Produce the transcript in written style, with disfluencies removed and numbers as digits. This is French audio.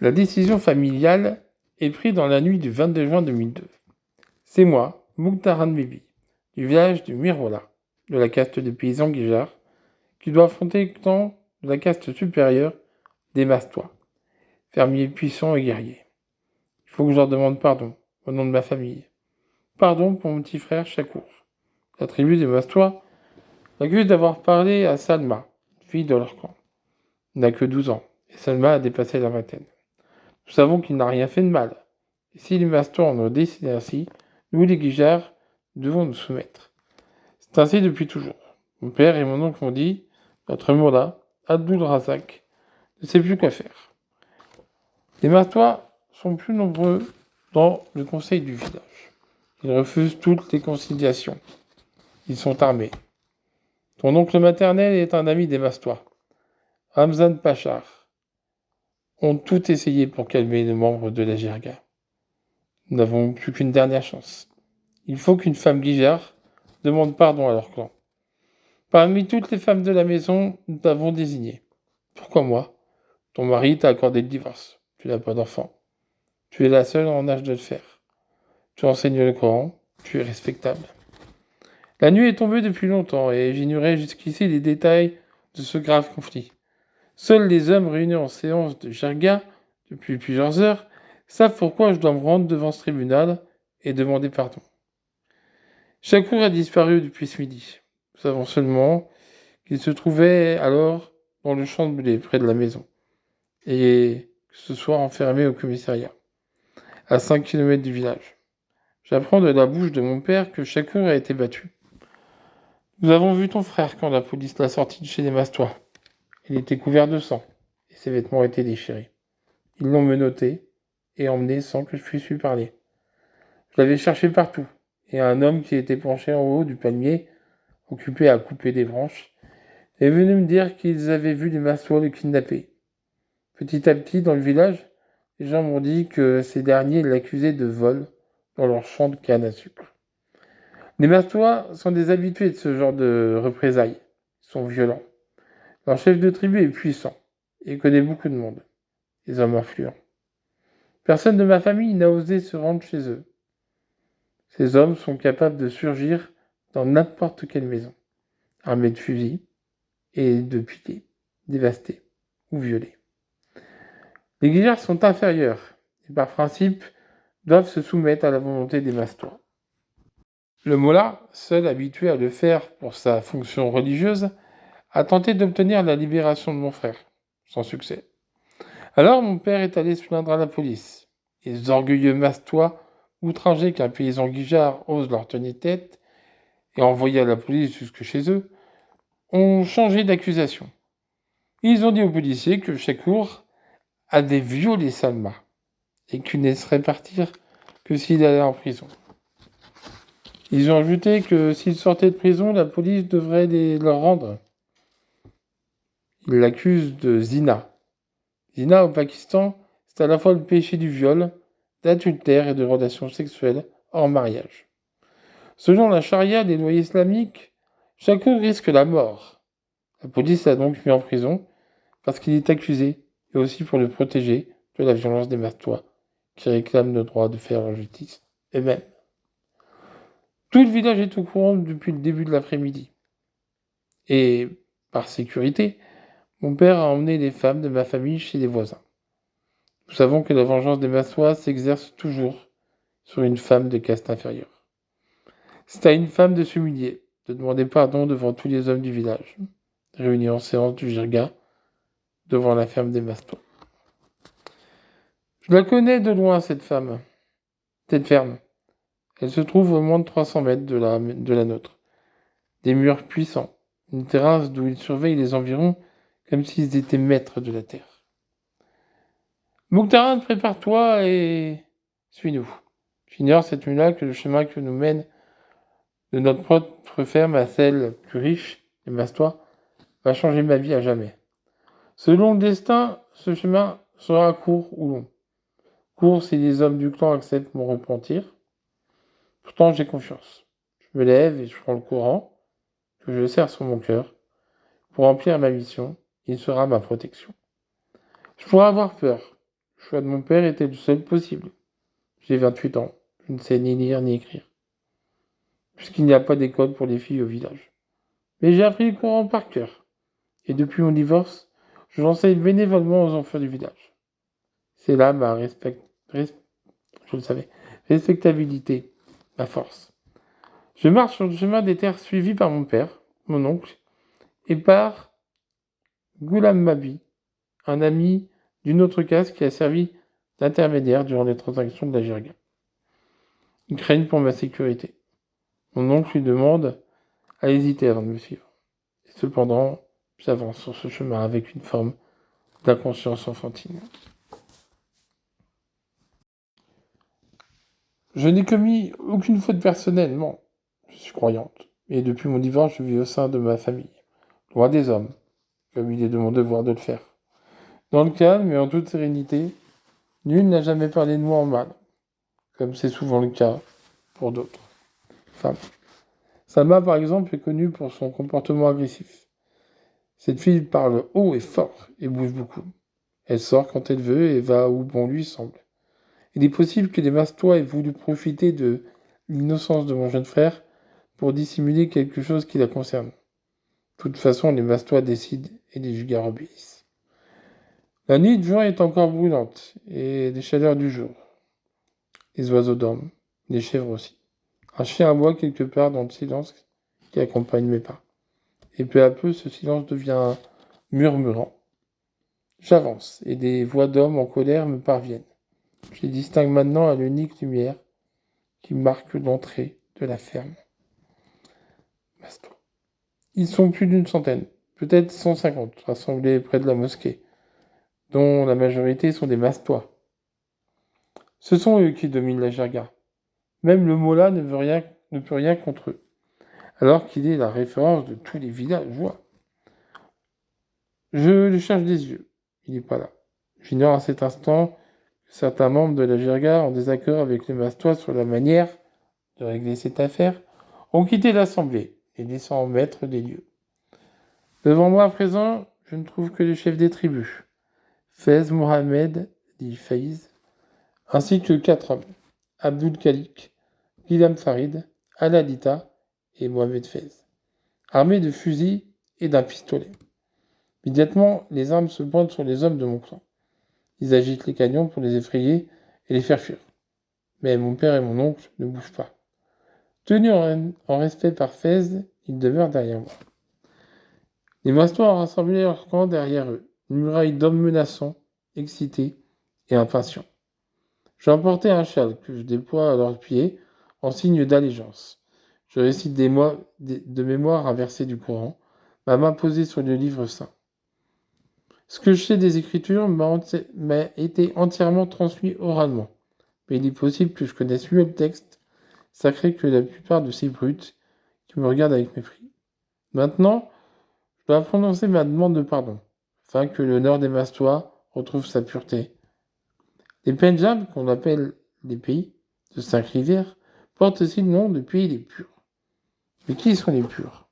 La décision familiale est prise dans la nuit du 22 juin 2002. C'est moi, Mouktaran Bibi, du village de Mirola, de la caste des paysans guijards, qui doit affronter le clan de la caste supérieure des Mastois, fermiers puissants et guerriers. Il faut que je leur demande pardon, au nom de ma famille. Pardon pour mon petit frère Chakour. La tribu des Mastois l'accuse d'avoir parlé à Salma, fille de leur clan. Il n'a que 12 ans, et Salma a dépassé la vingtaine. Nous savons qu'il n'a rien fait de mal. Et si les Mastois en ont décidé ainsi, nous les Guijards devons nous soumettre. C'est ainsi depuis toujours. Mon père et mon oncle m'ont dit, notre Moula, Abdul Razak, ne sait plus quoi faire. Les Mastois sont plus nombreux dans le conseil du village. Ils refusent toutes les conciliations. Ils sont armés. Ton oncle maternel est un ami des Mastois. Ramzan Pachar ont tout essayé pour calmer les membres de la Jirga. Nous n'avons plus qu'une dernière chance. Il faut qu'une femme guijard demande pardon à leur clan. Parmi toutes les femmes de la maison, nous t'avons désigné. Pourquoi moi? Ton mari t'a accordé le divorce. Tu n'as pas d'enfant. Tu es la seule en âge de le faire. Tu enseignes le Coran. Tu es respectable. La nuit est tombée depuis longtemps et j'ignorais jusqu'ici les détails de ce grave conflit. Seuls les hommes réunis en séance de Jirga depuis plusieurs heures savent pourquoi je dois me rendre devant ce tribunal et demander pardon. Chakour a disparu depuis ce midi. Nous savons seulement qu'il se trouvait alors dans le champ de blé près de la maison et que ce soir enfermé au commissariat, à 5 kilomètres du village. J'apprends de la bouche de mon père que Chakour a été battu. Nous avons vu ton frère quand la police l'a sorti de chez les Mastois. Il était couvert de sang et ses vêtements étaient déchirés. Ils l'ont menotté et emmené sans que je puisse lui parler. Je l'avais cherché partout et un homme qui était penché en haut du palmier, occupé à couper des branches, est venu me dire qu'ils avaient vu les Mastois le kidnapper. Petit à petit, dans le village, les gens m'ont dit que ces derniers l'accusaient de vol dans leur champ de canne à sucre. Les Mastois sont des habitués de ce genre de représailles. Ils sont violents. Leur chef de tribu est puissant et connaît beaucoup de monde, des hommes influents. Personne de ma famille n'a osé se rendre chez eux. Ces hommes sont capables de surgir dans n'importe quelle maison, armés de fusils et de piliers, dévastés ou violés. Les guillards sont inférieurs et par principe doivent se soumettre à la volonté des Mastois. Le Mollah, seul habitué à le faire pour sa fonction religieuse, a tenté d'obtenir la libération de mon frère, sans succès. Alors mon père est allé se plaindre à la police. Les orgueilleux Mastois, outragés qu'un paysan guijard ose leur tenir tête et envoyé à la police jusque chez eux, ont changé d'accusation. Ils ont dit aux policiers que Chakour avait violé Salma et qu'il ne laisserait partir que s'il allait en prison. Ils ont ajouté que s'il sortait de prison, la police devrait leur rendre. Ils l'accusent de zina. Zina au Pakistan, c'est à la fois le péché du viol, d'adultère et de relations sexuelles hors mariage. Selon la charia des lois islamiques, Chakour risque la mort. La police l'a donc mis en prison parce qu'il est accusé et aussi pour le protéger de la violence des Mastois qui réclament le droit de faire leur justice eux-mêmes. Tout le village est au courant depuis le début de l'après-midi. Et, par sécurité, mon père a emmené les femmes de ma famille chez les voisins. Nous savons que la vengeance des Mastois s'exerce toujours sur une femme de caste inférieure. C'est à une femme de s'humilier, de demander pardon devant tous les hommes du village, réunis en séance du Jirga, devant la ferme des Mastois. Je la connais de loin, cette femme, cette ferme. Elle se trouve au moins de 300 mètres de la nôtre. Des murs puissants, une terrasse d'où ils surveillent les environs comme s'ils étaient maîtres de la terre. Mouktaran, prépare-toi et suis-nous. J'ignore cette nuit-là que le chemin que nous mène de notre propre ferme à celle plus riche, les Mastois, va changer ma vie à jamais. Selon le destin, ce chemin sera court ou long. Court si les hommes du clan acceptent mon repentir. Pourtant, j'ai confiance. Je me lève et je prends le Coran, que je serre sur mon cœur. Pour remplir ma mission, il sera ma protection. Je pourrais avoir peur. Le choix de mon père était le seul possible. J'ai 28 ans. Je ne sais ni lire ni écrire, puisqu'il n'y a pas d'école pour les filles au village. Mais j'ai appris le Coran par cœur. Et depuis mon divorce, je l'enseigne bénévolement aux enfants du village. C'est là ma je le savais, respectabilité, ma force. Je marche sur le chemin des terres suivi par mon père, mon oncle, et par Ghulam Mabi, un ami d'une autre caste qui a servi d'intermédiaire durant les transactions de la jirga. Ils craignent pour ma sécurité. Mon oncle lui demande à hésiter avant de me suivre. Et cependant, j'avance sur ce chemin avec une forme d'inconscience enfantine. Je n'ai commis aucune faute personnelle, non. Je suis croyante. Et depuis mon divorce, je vis au sein de ma famille, loin des hommes, comme il est de mon devoir de le faire. Dans le calme et en toute sérénité, nul n'a jamais parlé de moi en mal, comme c'est souvent le cas pour d'autres femmes. Salma, par exemple, est connue pour son comportement agressif. Cette fille parle haut et fort et bouge beaucoup. Elle sort quand elle veut et va où bon lui semble. Il est possible que les Mastois aient voulu profiter de l'innocence de mon jeune frère pour dissimuler quelque chose qui la concerne. De toute façon, les Mastois décident et les Jugas obéissent. La nuit de juin est encore brûlante et les chaleurs du jour. Les oiseaux dorment, les chèvres aussi. Un chien aboie quelque part dans le silence qui accompagne mes pas. Et peu à peu, ce silence devient murmurant. J'avance, et des voix d'hommes en colère me parviennent. Je les distingue maintenant à l'unique lumière qui marque l'entrée de la ferme. Mastois. Ils sont plus d'une centaine, peut-être 150, rassemblés près de la mosquée, dont la majorité sont des Mastois. Ce sont eux qui dominent la jirga. Même le mollah ne peut rien contre eux, alors qu'il est la référence de tous les villageois. Je le cherche des yeux. Il n'est pas là. J'ignore à cet instant que certains membres de la jirga, en désaccord avec les Mastois sur la manière de régler cette affaire, ont quitté l'assemblée et laissant en maître des lieux. Devant moi à présent, je ne trouve que les chefs des tribus, Fez Mohamed, dit Faiz, ainsi que 4 hommes, Abdul Khalik, Ghulam Farid, Aladita et Mohamed Fez, armés de fusils et d'un pistolet. Immédiatement, les armes se pointent sur les hommes de mon clan. Ils agitent les canons pour les effrayer et les faire fuir. Mais mon père et mon oncle ne bougent pas. Tenus en respect par Fez, ils demeurent derrière moi. Les Mastois ont rassemblé leur camp derrière eux, une muraille d'hommes menaçants, excités et impatients. J'ai emporté un châle que je déploie à leurs pieds en signe d'allégeance. Je récite de mémoire un verset du Coran, ma main posée sur le livre saint. Ce que je sais des Écritures m'a été entièrement transmis oralement, mais il est possible que je connaisse mieux le texte sacré que la plupart de ces brutes qui me regardent avec mépris. Maintenant, je dois prononcer ma demande de pardon, afin que l'honneur des Mastois retrouve sa pureté. Les Pendjab, qu'on appelle les pays de 5 rivières, portent aussi le nom de pays les purs. Mais qui sont les purs?